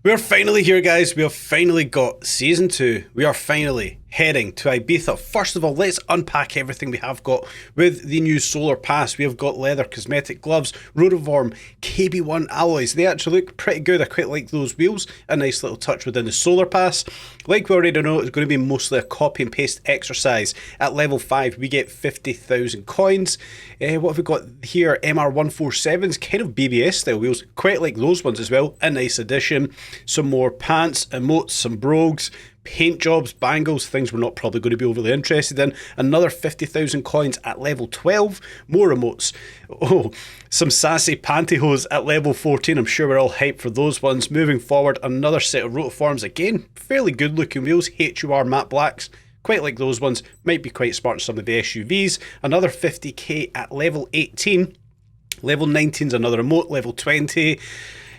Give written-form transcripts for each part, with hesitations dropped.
We're finally here, guys. We have finally got season 2. We are finally heading to Ibiza. First of all, let's unpack everything we have got with the new Solar Pass. We have got leather, cosmetic gloves, Rotoform, KB1 alloys. They actually look pretty good. I quite like those wheels. A nice little touch within the Solar Pass. Like we already know, it's going to be mostly a copy and paste exercise. At level 5, we get 50,000 coins. What have we got here? MR147s, kind of BBS style wheels. Quite like those ones as well. A nice addition. Some more pants, emotes, some brogues, paint jobs, bangles, things we're not probably going to be overly interested in. Another 50,000 coins at level 12. More emotes. Oh, some sassy pantyhose at level 14. I'm sure we're all hyped for those ones. Moving forward, another set of rotoforms. Again, fairly good looking wheels. HUR matte blacks. Quite like those ones. Might be quite smart in some of the SUVs. Another 50k at level 18. Level 19 is another emote. Level 20.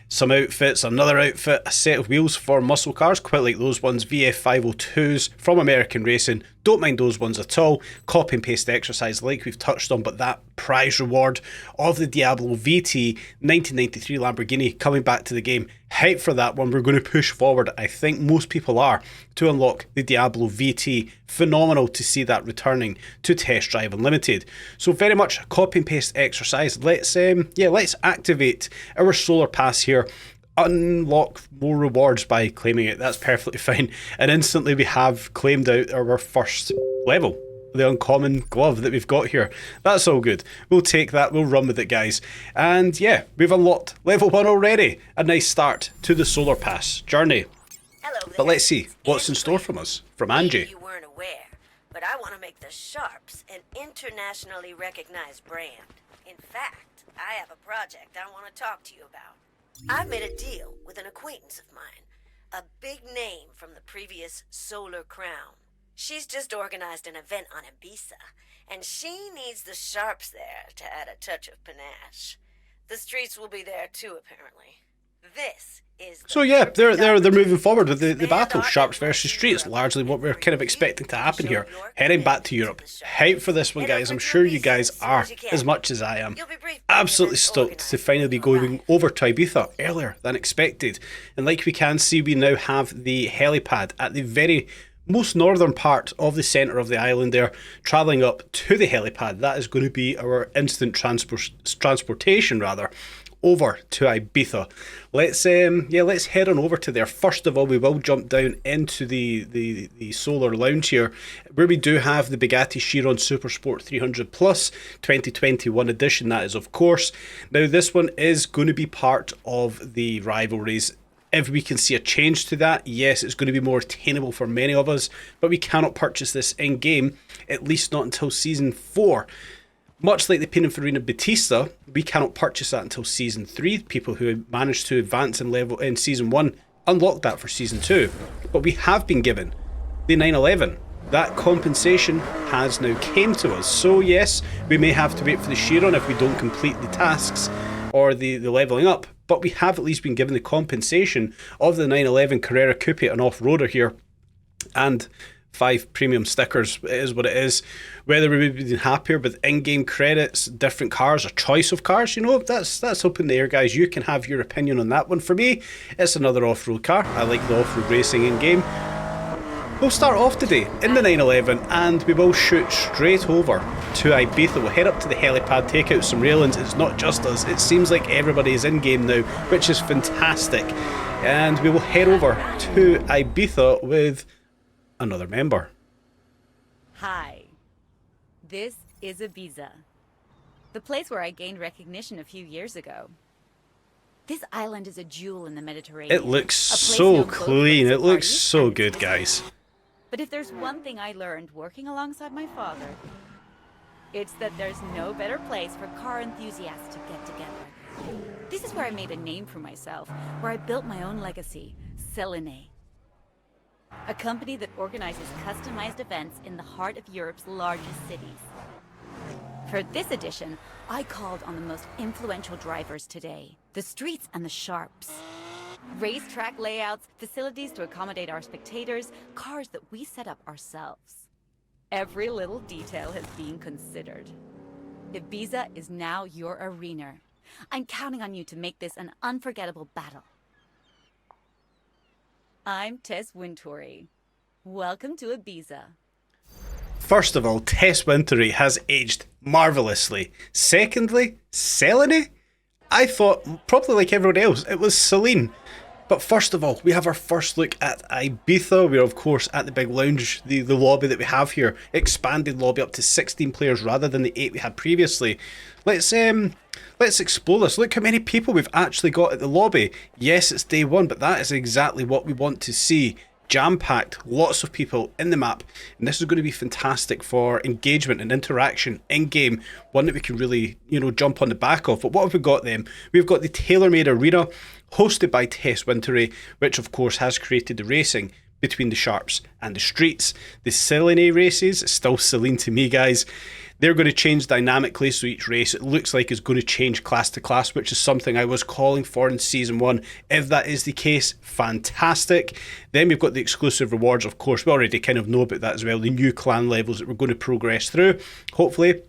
Some outfits, another outfit, a set of wheels for muscle cars, quite like those ones, VF502s from American Racing, don't mind those ones at all. Copy and paste exercise like we've touched on, but that prize reward of the Diablo VT 1993 Lamborghini coming back to the game, hype for that one. We're going to push forward, I think most people are, to unlock the Diablo VT. Phenomenal to see that returning to Test Drive Unlimited. So very much a copy and paste exercise. Let's activate our Solar Pass here. Unlock more rewards by claiming it. That's perfectly fine. And instantly we have claimed out our first level, the uncommon glove that we've got here. That's all good. We'll take that. We'll run with it, guys. And yeah, we've unlocked level 1 already. A nice start to the Solar Pass journey. Hello there. But let's see what's in store from us, from Angie. Maybe you weren't aware, but I want to make the Sharps an internationally recognized brand. In fact, I have a project I want to talk to you about. I've made a deal with an acquaintance of mine, a big name from the previous Solar Crown. She's just organized an event on Ibiza, and she needs the Sharps there to add a touch of panache. The streets will be there too, apparently. This is So yeah, they're moving forward with the battle, Sharps versus Streets, largely what we're kind of expecting to happen here. Heading back to Europe. Hype for this one, guys. I'm sure you guys are, as much as I am. Absolutely stoked to finally be going over to Ibiza earlier than expected. And like we can see, we now have the helipad at the very most northern part of the centre of the island there, travelling up to the helipad. That is going to be our instant transportation over to Ibiza. Let's head on over to there. First of all, we will jump down into the Solar Lounge here, where we do have the Bugatti Chiron Super Sport 300 Plus 2021 edition. That is, of course. Now, this one is going to be part of the rivalries. If we can see a change to that, yes, it's going to be more attainable for many of us, but we cannot purchase this in-game, at least not until Season 4. Much like the Pininfarina Battista, we cannot purchase that until Season 3. People who managed to advance in level in Season 1 unlock that for Season 2. But we have been given the 911. That compensation has now came to us. So yes, we may have to wait for the Chiron if we don't complete the tasks or the levelling up. But we have at least been given the compensation of the 911 Carrera Coupe, an off-roader here, and 5 premium stickers. It is what it is. Whether we would be happier with in-game credits, different cars, or choice of cars, that's up in the air, guys. You can have your opinion on that one. For me, it's another off-road car. I like the off-road racing in-game. We'll start off today in the 911 and we will shoot straight over to Ibiza. We'll head up to the helipad, take out some railings. It's not just us. It seems like everybody is in-game now, which is fantastic. And we will head over to Ibiza with another member. Hi, this is Ibiza, the place where I gained recognition a few years ago. This island is a jewel in the Mediterranean. It looks so clean. It looks so good, guys. But if there's one thing I learned working alongside my father, it's that there's no better place for car enthusiasts to get together. This is where I made a name for myself, where I built my own legacy, Selene. A company that organizes customized events in the heart of Europe's largest cities. For this edition, I called on the most influential drivers today, the Streets and the Sharps. Racetrack layouts, facilities to accommodate our spectators, cars that we set up ourselves. Every little detail has been considered. Ibiza is now your arena. I'm counting on you to make this an unforgettable battle. I'm Tess Wintory. Welcome to Ibiza. First of all, Tess Wintory has aged marvellously. Secondly, Selene? I thought, probably like everyone else, it was Selene. But first of all, we have our first look at Ibiza. We're of course at the big lounge, the lobby that we have here. Expanded lobby up to 16 players rather than the 8 we had previously. Let's explore this. Look how many people we've actually got at the lobby. Yes, it's day one, but that is exactly what we want to see. Jam-packed, lots of people in the map, and this is going to be fantastic for engagement and interaction in-game, one that we can really, jump on the back of. But what have we got then? We've got the tailor-made arena, hosted by Tess Wintory, which of course has created the racing between the Sharps and the Streets. The Selene races, still Selene to me, guys. They're going to change dynamically, so each race, it looks like, is going to change class to class, which is something I was calling for in Season 1. If that is the case, fantastic. Then we've got the exclusive rewards, of course. We already kind of know about that as well. The new clan levels that we're going to progress through. Hopefully,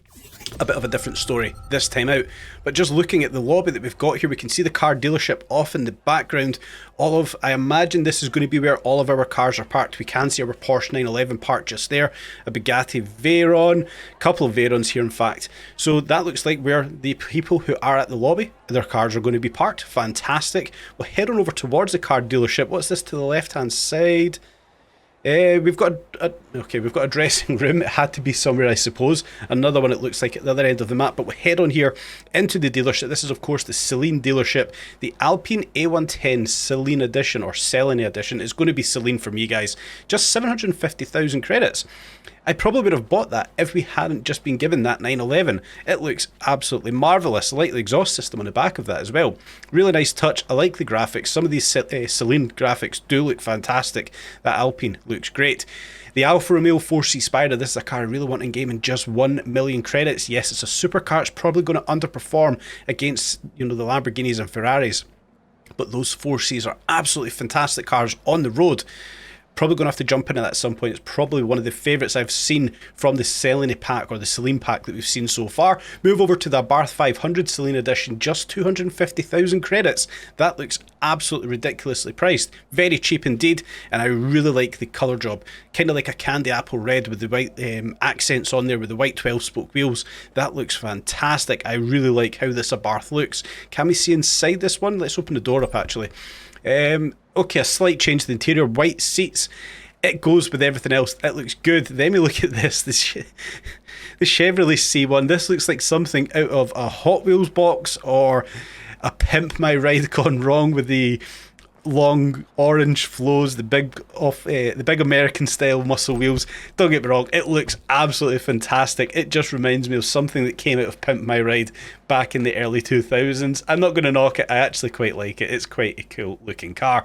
a bit of a different story this time out. But just looking at the lobby that we've got here, we can see the car dealership off in the background. I imagine this is going to be where all of our cars are parked. We can see our Porsche 911 parked just there, a Bugatti Veyron, a couple of Veyrons here in fact. So that looks like where the people who are at the lobby, their cars are going to be parked. Fantastic. We'll head on over towards the car dealership. What's this to the left hand side? We've got a dressing room. It had to be somewhere, I suppose. Another one, it looks like, at the other end of the map. But we'll head on here into the dealership. This is, of course, the Selene dealership. The Alpine A110 Selene edition, or Selene edition, is going to be Selene for me, guys. Just 750,000 credits. I probably would have bought that if we hadn't just been given that 911. It looks absolutely marvellous. I like the exhaust system on the back of that as well. Really nice touch. I like the graphics. Some of these Selene graphics do look fantastic. That Alpine looks great. The Alfa Romeo 4C Spider, this is a car I really want in game, and just 1 million credits. Yes, it's a supercar. It's probably going to underperform against, the Lamborghinis and Ferraris. But those 4Cs are absolutely fantastic cars on the road. Probably going to have to jump in at some point. It's probably one of the favourites I've seen from the Selene pack, or the Selene pack that we've seen so far. Move over to the Abarth 500 Selene edition, just 250,000 credits. That looks absolutely ridiculously priced. Very cheap indeed, and I really like the colour job. Kind of like a candy apple red with the white accents on there with the white 12-spoke wheels. That looks fantastic. I really like how this Abarth looks. Can we see inside this one? Let's open the door up actually. Okay, a slight change to the interior, white seats. It goes with everything else. It looks good. Then we look at this, the Chevrolet C1. This looks like something out of a Hot Wheels box or a Pimp My Ride gone wrong, with the long orange flows, the big American style muscle wheels. Don't get me wrong, it looks absolutely fantastic. It just reminds me of something that came out of Pimp My Ride back in the early 2000s. I'm not going to knock it. I actually quite like it. It's quite a cool looking car.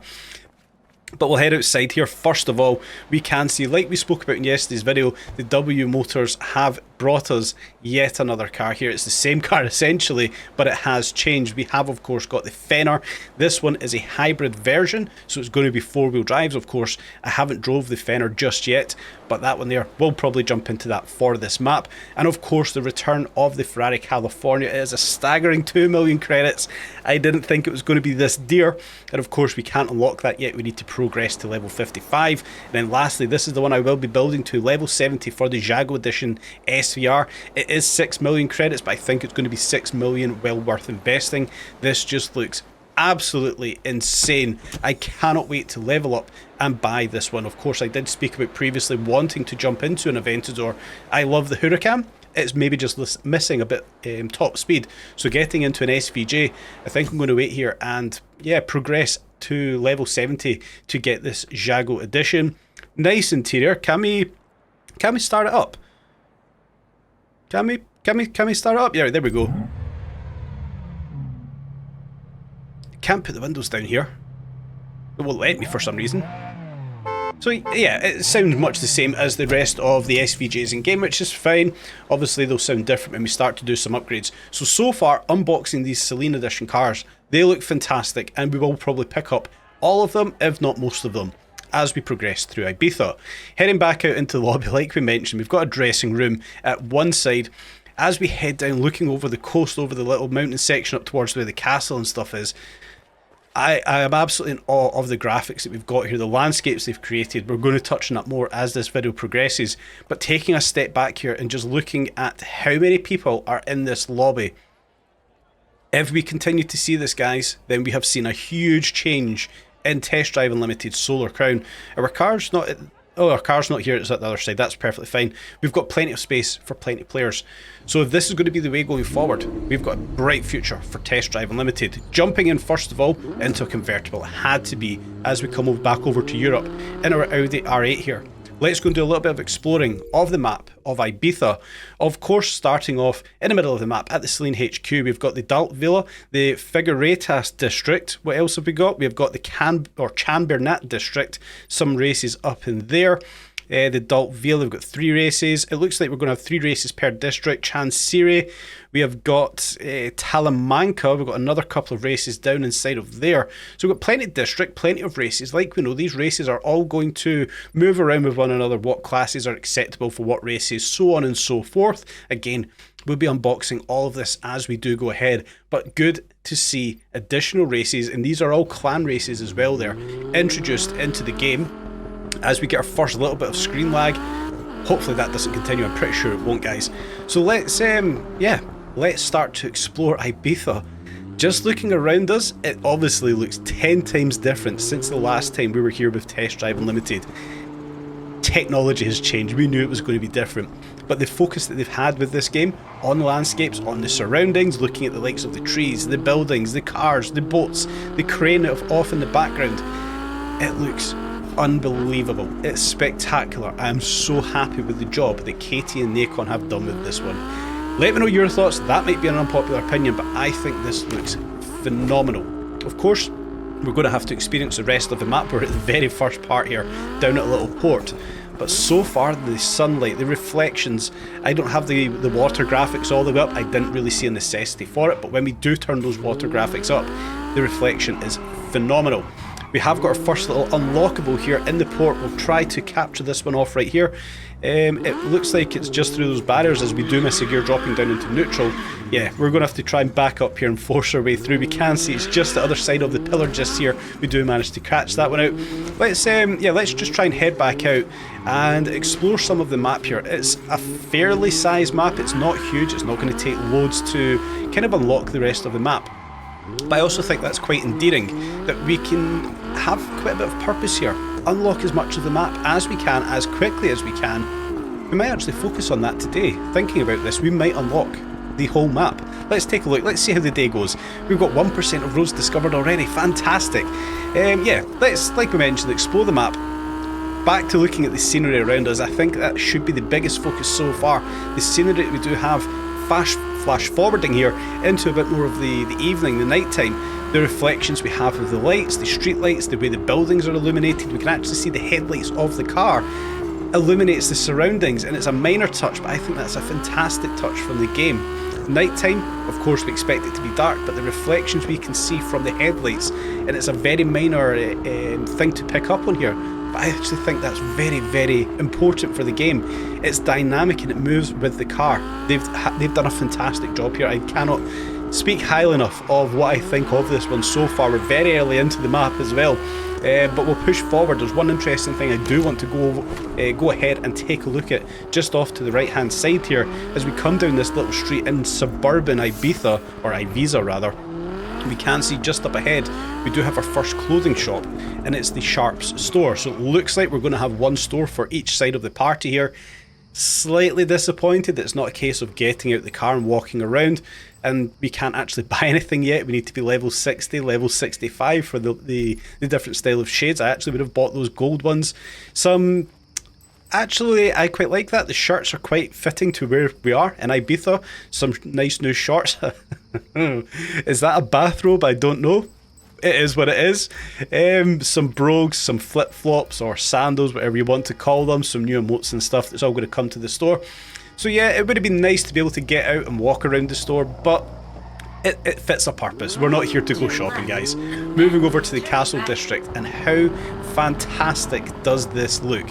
But we'll head outside here. First of all, we can see, like we spoke about in yesterday's video, the W Motors have brought us yet another car here. It's the same car essentially, but it has changed. We have, of course, got the Fenner. This one is a hybrid version, so it's going to be 4-wheel drives. Of course, I haven't drove the Fenner just yet, but that one there, we'll probably jump into that for this map. And of course, the return of the Ferrari California. It is a staggering 2 million credits. I didn't think it was going to be this dear, and of course we can't unlock that yet. We need to progress to level 55. And then lastly, this is the one I will be building to, level 70 for the Jago Edition SVR. It is 6 million credits, but I think it's going to be 6 million well worth investing. This just looks absolutely insane. I cannot wait to level up and buy this one. Of course, I did speak about previously wanting to jump into an Aventador. I love the Huracan. It's maybe just missing a bit top speed. So getting into an SVJ, I think I'm going to wait here and progress to level 70 to get this Jago Edition. Nice interior. Can we start it up? Can we start it up? Yeah, there we go. Can't put the windows down here. It won't let me for some reason. So yeah, it sounds much the same as the rest of the SVJs in game, which is fine. Obviously they'll sound different when we start to do some upgrades. So far, unboxing these Selene Edition cars, they look fantastic, and we will probably pick up all of them, if not most of them, as we progress through Ibiza. Heading back out into the lobby, like we mentioned, we've got a dressing room at one side. As we head down, looking over the coast, over the little mountain section up towards where the castle and stuff is, I am absolutely in awe of the graphics that we've got here, the landscapes they've created. We're going to touch on that more as this video progresses, but taking a step back here and just looking at how many people are in this lobby. If we continue to see this, guys, then we have seen a huge change in Test Drive Unlimited Solar Crown. Our car's not... Oh, our car's not here, it's at the other side. That's perfectly fine. We've got plenty of space for plenty of players. So if this is going to be the way going forward, we've got a bright future for Test Drive Unlimited. Jumping in first of all into a convertible, it had to be as we come back over to Europe in our Audi R8 here. Let's go and do a little bit of exploring of the map of Ibiza. Of course, starting off in the middle of the map at the Selene HQ, we've got the Dalt Villa, the Figueretas district. What else have we got? We've got the Chambernat district, some races up in there. The Dalt Villa, we've got 3 races. It looks like we're going to have 3 races per district. Chansiri, we have got Talamanca, we've got another couple of races down inside of there. So we've got plenty of district, plenty of races. Like we know, these races are all going to move around with one another, what classes are acceptable for what races, so on and so forth. Again, we'll be unboxing all of this as we do go ahead, but good to see additional races, and these are all clan races as well there, introduced into the game. As we get our first little bit of screen lag, hopefully that doesn't continue. I'm pretty sure it won't, guys. So let's start to explore Ibiza. Just looking around us, it obviously looks 10 times different since the last time we were here with Test Drive Unlimited. Technology has changed. We knew it was going to be different, but the focus that they've had with this game on the landscapes, on the surroundings, looking at the likes of the trees, the buildings, the cars, the boats, the crane off in the background, it looks unbelievable. It's spectacular. I am so happy with the job that Katie and Nacon have done with this one. Let me know your thoughts. That might be an unpopular opinion, but I think this looks phenomenal. Of course, we're going to have to experience the rest of the map. We're at the very first part here, down at a little port. But so far, the sunlight, the reflections, I don't have the water graphics all the way up. I didn't really see a necessity for it, but when we do turn those water graphics up, the reflection is phenomenal. We have got our first little unlockable here in the port. We'll try to capture this one off right here. It looks like it's just through those barriers as we do miss a gear dropping down into neutral. Yeah, we're going to have to try and back up here and force our way through. We can see it's just the other side of the pillar just here. We do manage to catch that one out. Let's just try and head back out and explore some of the map here. It's a fairly sized map. It's not huge. It's not going to take loads to kind of unlock the rest of the map. But I also think that's quite endearing, that we can have quite a bit of purpose here. Unlock as much of the map as we can, as quickly as we can. We might actually focus on that today. Thinking about this, we might unlock the whole map. Let's take a look. Let's see how the day goes. We've got 1% of roads discovered already. Fantastic. Let's, like we mentioned, explore the map. Back to looking at the scenery around us. I think that should be the biggest focus so far. The scenery that we do have, flash forwarding here into a bit more of the evening, the night time. The reflections we have of the lights, the street lights, the way the buildings are illuminated. We can actually see the headlights of the car illuminates the surroundings, and it's a minor touch, but I think that's a fantastic touch from the game. Nighttime, of course, we expect it to be dark, but the reflections we can see from the headlights, and it's a very minor thing to pick up on here, but I actually think that's very, very important for the game. It's dynamic and it moves with the car. They've done a fantastic job here. I cannot speak highly enough of what I think of this one so far. We're very early into the map as well, but we'll push forward. There's one interesting thing I do want to go ahead and take a look at just off to the right hand side here as we come down this little street in suburban Ibiza, or Ibiza rather. We can see just up ahead we do have our first clothing shop, and it's the Sharps store. So it looks like we're going to have one store for each side of the party here. Slightly disappointed that it's not a case of getting out the car and walking around, and we can't actually buy anything yet. We need to be level 60, level 65 for the different style of shades. I actually would have bought those gold ones. Actually, I quite like that. The shirts are quite fitting to where we are in Ibiza. Some nice new shorts. Is that a bathrobe? I don't know. It is what it is. Some brogues, some flip-flops or sandals, whatever you want to call them. Some new emotes and stuff that's all going to come to the store. So yeah, it would have been nice to be able to get out and walk around the store, but it fits a purpose. We're not here to go shopping, guys. Moving over to the Castle District, and how fantastic does this look?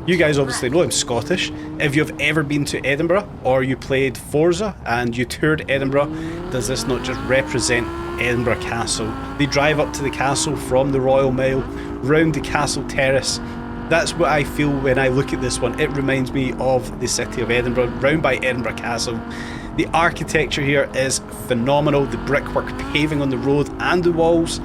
You guys obviously know I'm Scottish. If you've ever been to Edinburgh or you played Forza and you toured Edinburgh, does this not just represent Edinburgh Castle. They drive up to the castle from the Royal Mile, round the castle terrace. That's what I feel when I look at this one. It reminds me of the city of Edinburgh, round by Edinburgh Castle. The architecture here is phenomenal. The brickwork paving on the road and the walls.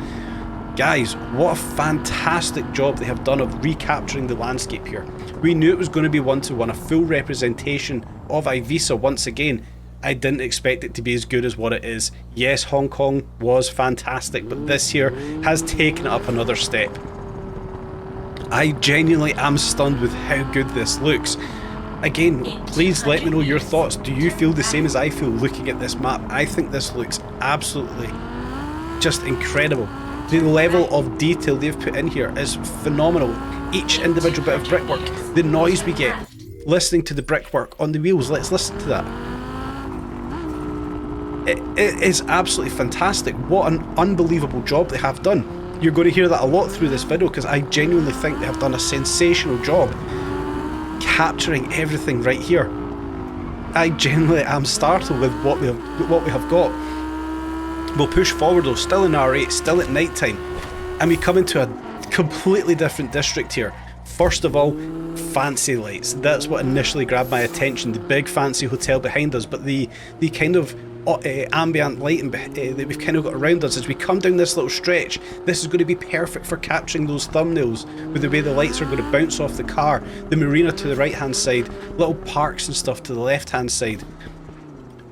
Guys, what a fantastic job they have done of recapturing the landscape here. We knew it was going to be one-to-one, a full representation of Ibiza once again. I didn't expect it to be as good as what it is. Yes, Hong Kong was fantastic, but this here has taken it up another step. I genuinely am stunned with how good this looks. Again, please let me know your thoughts. Do you feel the same as I feel looking at this map? I think this looks absolutely just incredible. The level of detail they've put in here is phenomenal. Each individual bit of brickwork, the noise we get, listening to the brickwork on the wheels, let's listen to that. It is absolutely fantastic. What an unbelievable job they have done. You're going to hear that a lot through this video because I genuinely think they have done a sensational job capturing everything right here. I genuinely am startled with what we have got. We'll push forward though, still in R8, still at night time, and we come into a completely different district here. First of all, fancy lights. That's what initially grabbed my attention. The big fancy hotel behind us, but the kind of ambient lighting that we've kind of got around us as we come down this little stretch. This is going to be perfect for capturing those thumbnails with the way the lights are going to bounce off the car. The marina to the right hand side, little parks and stuff to the left hand side.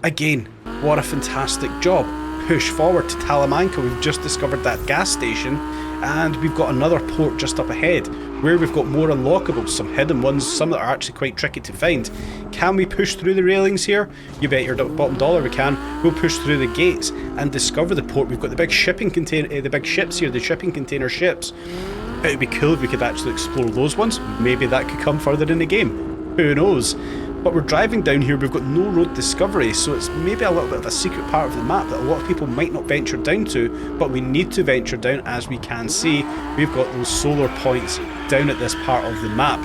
Again, what a fantastic job. Push forward to Talamanca. We've just discovered that gas station, and we've got another port just up ahead where we've got more unlockables, some hidden ones, some that are actually quite tricky to find. Can we push through the railings here? You bet your bottom dollar we can. We'll push through the gates and discover the port. We've got the big shipping container, the big ships here, the shipping container ships. It would be cool if we could actually explore those ones. Maybe that could come further in the game. Who knows? But we're driving down here, we've got no road discovery, so it's maybe a little bit of a secret part of the map that a lot of people might not venture down to, but we need to venture down. As we can see, we've got those solar points down at this part of the map,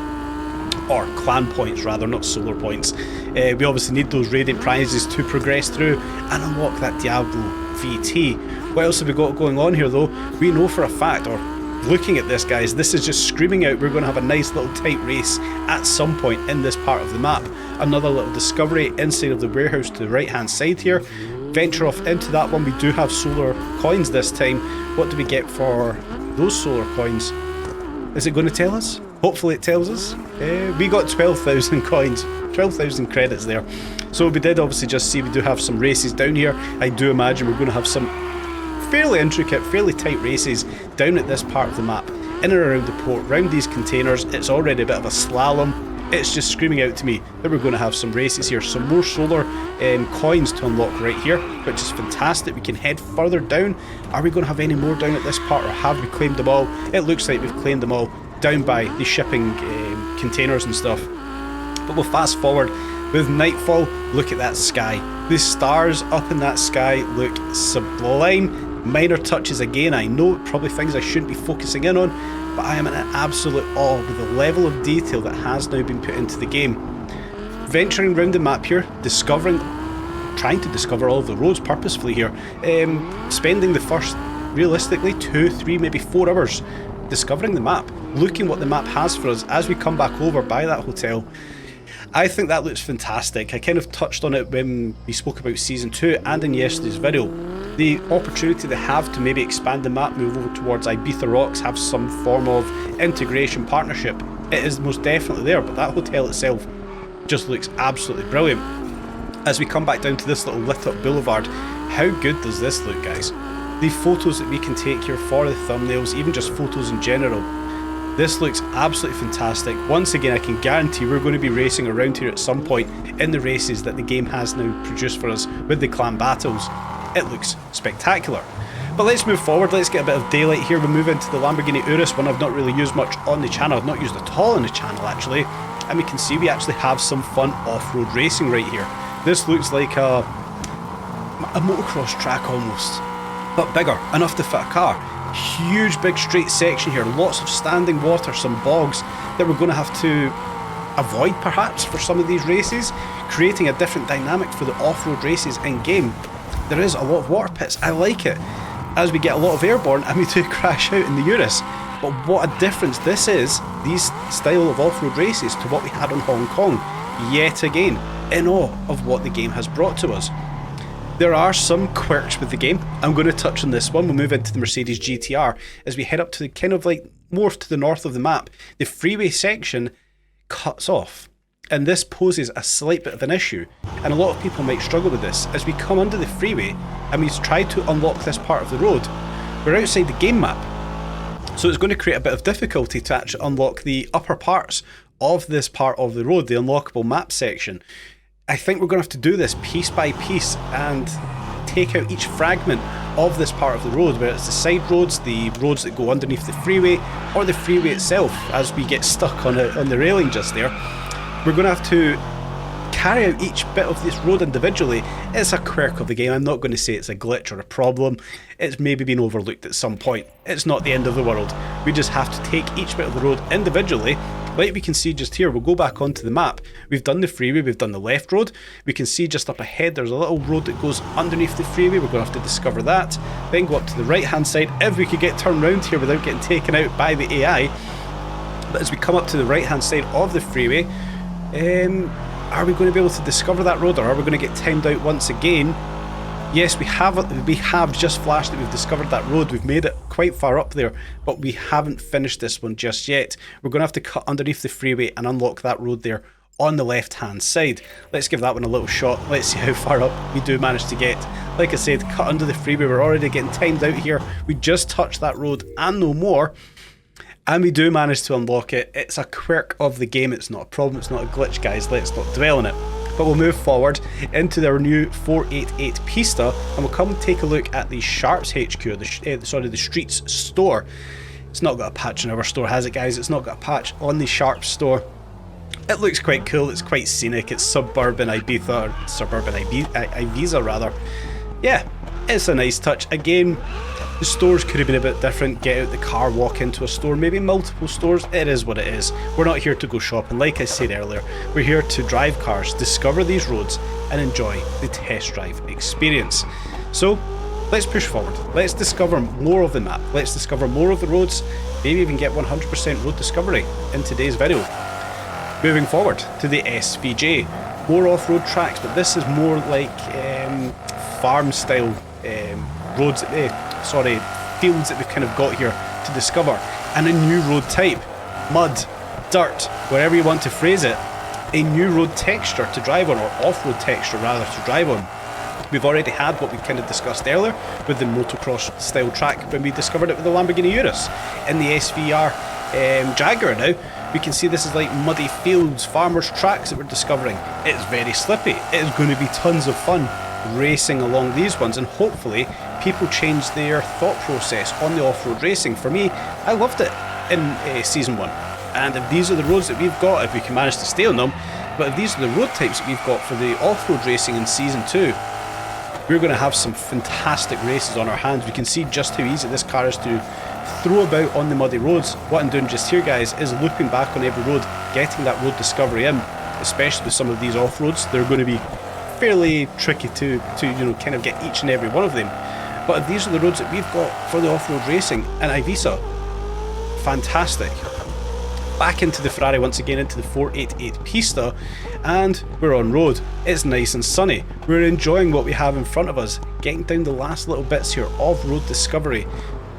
or clan points rather, not solar points. We obviously need those radiant prizes to progress through and unlock that Diablo VT. What else have we got going on here though? We know for a fact, or looking at this guys, this is just screaming out we're going to have a nice little tight race at some point in this part of the map. Another little discovery inside of the warehouse to the right hand side here. Venture off into that one. We do have solar coins this time. What do we get for those solar coins? Is it going to tell us? Hopefully it tells us. We got 12,000 coins, 12,000 credits there. So we did obviously just see we do have some races down here. I do imagine we're going to have some fairly intricate, fairly tight races down at this part of the map, in and around the port, around these containers. It's already a bit of a slalom. It's just screaming out to me that we're going to have some races here. Some more solar coins to unlock right here, which is fantastic. We can head further down. Are we going to have any more down at this part, or have we claimed them all? It looks like we've claimed them all down by the shipping containers and stuff. But we'll fast forward. With nightfall, look at that sky. The stars up in that sky look sublime. Minor touches again, I know, probably things I shouldn't be focusing in on, but I am in absolute awe with the level of detail that has now been put into the game. Venturing around the map here, trying to discover all of the roads purposefully here, spending the first, realistically, 2, 3, maybe 4 hours discovering the map, looking what the map has for us as we come back over by that hotel. I think that looks fantastic. I kind of touched on it when we spoke about Season 2 and in yesterday's video. The opportunity they have to maybe expand the map, move over towards Ibiza Rocks, have some form of integration partnership. It is most definitely there, but that hotel itself just looks absolutely brilliant. As we come back down to this little lit up boulevard, how good does this look, guys? The photos that we can take here for the thumbnails, even just photos in general, this looks absolutely fantastic. Once again, I can guarantee we're going to be racing around here at some point in the races that the game has now produced for us with the clan battles. It looks spectacular. But let's move forward, let's get a bit of daylight here. We move into the Lamborghini Urus, one I've not really used much on the channel. I've not used at all on the channel actually. And we can see we actually have some fun off-road racing right here. This looks like a motocross track almost, but bigger, enough to fit a car. Huge big straight section here, lots of standing water, some bogs that we're going to have to avoid perhaps for some of these races, creating a different dynamic for the off-road races in game. there is a lot of water pits. I like it. As we get a lot of airborne and we do crash out in the Urus. But what a difference this is, these style of off-road races, to what we had on Hong Kong. Yet again, in awe of what the game has brought to us. There are some quirks with the game. I'm going to touch on this one. We'll move into the Mercedes GTR as we head up to the kind of like more to the north of the map. The freeway section cuts off, and this poses a slight bit of an issue, and a lot of people might struggle with this. As we come under the freeway and we try to unlock this part of the road, we're outside the game map, so it's going to create a bit of difficulty to actually unlock the upper parts of this part of the road, the unlockable map section. I think we're going to have to do this piece by piece and take out each fragment of this part of the road, whether it's the side roads, the roads that go underneath the freeway, or the freeway itself. As we get stuck on the railing just there, we're going to have to carry out each bit of this road individually. It's a quirk of the game. I'm not going to say it's a glitch or a problem. It's maybe been overlooked at some point. It's not the end of the world. We just have to take each bit of the road individually. Like we can see just here, we'll go back onto the map. We've done the freeway, we've done the left road. We can see just up ahead there's a little road that goes underneath the freeway. We're going to have to discover that. Then go up to the right hand side, if we could get turned around here without getting taken out by the AI. But as we come up to the right hand side of the freeway, are we going to be able to discover that road, or are we going to get timed out once again? Yes, we have just flashed that we've discovered that road. We've made it quite far up there, but we haven't finished this one just yet. We're going to have to cut underneath the freeway and unlock that road there on the left hand side. Let's give that one a little shot. Let's see how far up we do manage to get. Like I said, cut under the freeway. We're already getting timed out here. We just touched that road and no more. And we do manage to unlock it. It's a quirk of the game. It's not a problem. It's not a glitch, guys. Let's not dwell on it. But we'll move forward into their new 488 Pista, and we'll come take a look at the Sharps HQ, the Streets store. It's not got a patch in our store, has it, guys? It's not got a patch on the Sharps store. It looks quite cool. It's quite scenic. It's suburban Ibiza rather. Yeah, it's a nice touch. Again, the stores could have been a bit different. Get out the car, walk into a store, maybe multiple stores. It is what it is. We're not here to go shopping. Like I said earlier, we're here to drive cars, discover these roads, and enjoy the test drive experience. So let's push forward. Let's discover more of the map. Let's discover more of the roads. Maybe even get 100% road discovery in today's video. Moving forward to the SVJ. More off-road tracks, but this is more like farm style roads, fields that we've kind of got here to discover, and a new road type, mud, dirt, wherever you want to phrase it, a new road texture to drive on, or off-road texture rather to drive on. We've already had what we kind of discussed earlier with the motocross style track when we discovered it with the Lamborghini Urus. In the SVR Jaguar now, we can see this is like muddy fields, farmers' tracks that we're discovering. It's very slippy. It is going to be tons of fun racing along these ones, and hopefully people change their thought process on the off-road racing. For me, I loved it in Season 1, and if these are the roads that we've got, if we can manage to stay on them, but if these are the road types that we've got for the off-road racing in Season 2, we're going to have some fantastic races on our hands. We can see just how easy this car is to throw about on the muddy roads. What I'm doing just here, guys, is looping back on every road, getting that road discovery in, especially with some of these off-roads. They're going to be fairly tricky to kind of get each and every one of them. But if these are the roads that we've got for the off-road racing in Ibiza, fantastic. Back into the Ferrari once again, into the 488 Pista, and we're on road. It's nice and sunny. We're enjoying what we have in front of us, getting down the last little bits here of road discovery,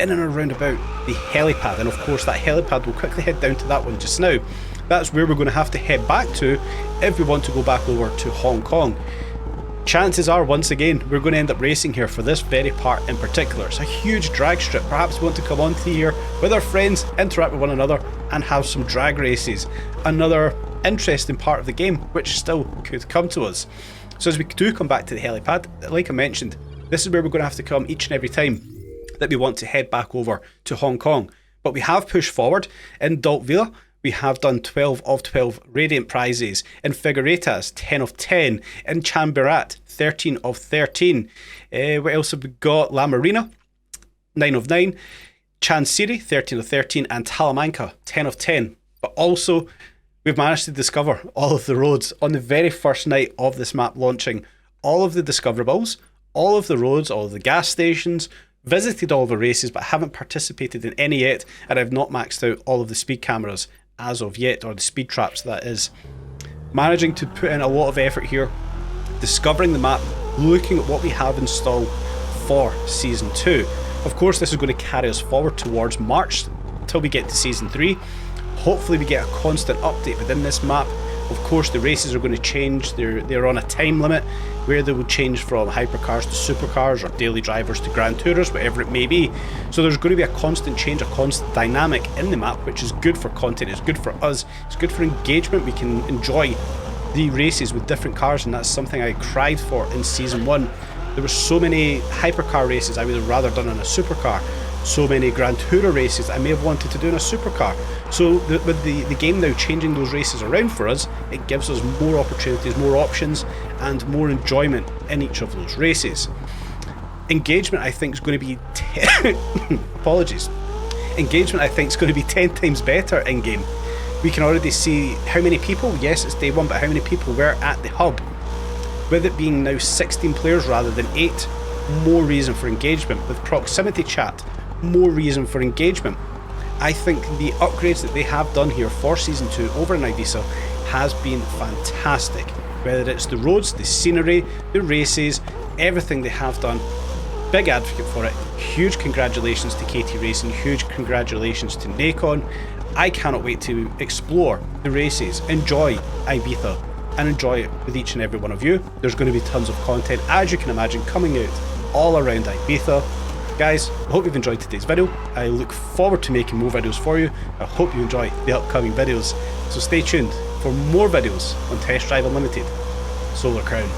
in and around about the helipad, and of course that helipad, we'll quickly head down to that one just now. That's where we're going to have to head back to if we want to go back over to Hong Kong. Chances are, once again, we're going to end up racing here for this very part in particular. It's a huge drag strip. Perhaps we want to come onto here with our friends, interact with one another, and have some drag races. Another interesting part of the game, which still could come to us. So as we do come back to the helipad, like I mentioned, this is where we're going to have to come each and every time that we want to head back over to Hong Kong. But we have pushed forward. In Daltvilla, we have done 12 of 12 Radiant prizes. In Figueretas, 10 of 10. In Chamberat, 13 of 13. What else have we got? La Marina, 9 of 9. Chansiri, 13 of 13. And Talamanca, 10 of 10. But also, we've managed to discover all of the roads on the very first night of this map launching. All of the discoverables, all of the roads, all of the gas stations, visited all the races, but haven't participated in any yet, and I've not maxed out all of the speed cameras as of yet, or the speed traps, that is. Managing to put in a lot of effort here, discovering the map, looking at what we have installed for Season 2. Of course, this is going to carry us forward towards March until we get to Season 3. Hopefully we get a constant update within this map. Of course, the races are going to change. They're on a time limit where they will change from hypercars to supercars, or daily drivers to grand tourers, whatever it may be. So there's going to be a constant change, a constant dynamic in the map, which is good for content, it's good for us, it's good for engagement. We can enjoy the races with different cars, and that's something I cried for in Season 1. There were so many hypercar races I would have rather done on a supercar. So many Grand Tourer races I may have wanted to do in a supercar. So with the game now changing those races around for us, it gives us more opportunities, more options, and more enjoyment in each of those races. Engagement, I think, is going to be apologies. Engagement, I think, is going to be 10 times better in game. We can already see how many people, yes, it's day 1, but how many people were at the hub. With it being now 16 players rather than 8, more reason for engagement. With proximity chat, more reason for engagement. I think the upgrades that they have done here for Season 2 over in Ibiza has been fantastic. Whether it's the roads, the scenery, the races, everything they have done, big advocate for it. Huge congratulations to KT Racing, huge congratulations to Nacon. I cannot wait to explore the races, enjoy Ibiza, and enjoy it with each and every one of you. There's going to be tons of content, as you can imagine, coming out all around Ibiza. Guys, I hope you've enjoyed today's video. I look forward to making more videos for you. I hope you enjoy the upcoming videos. So stay tuned for more videos on Test Drive Unlimited Solar Crown.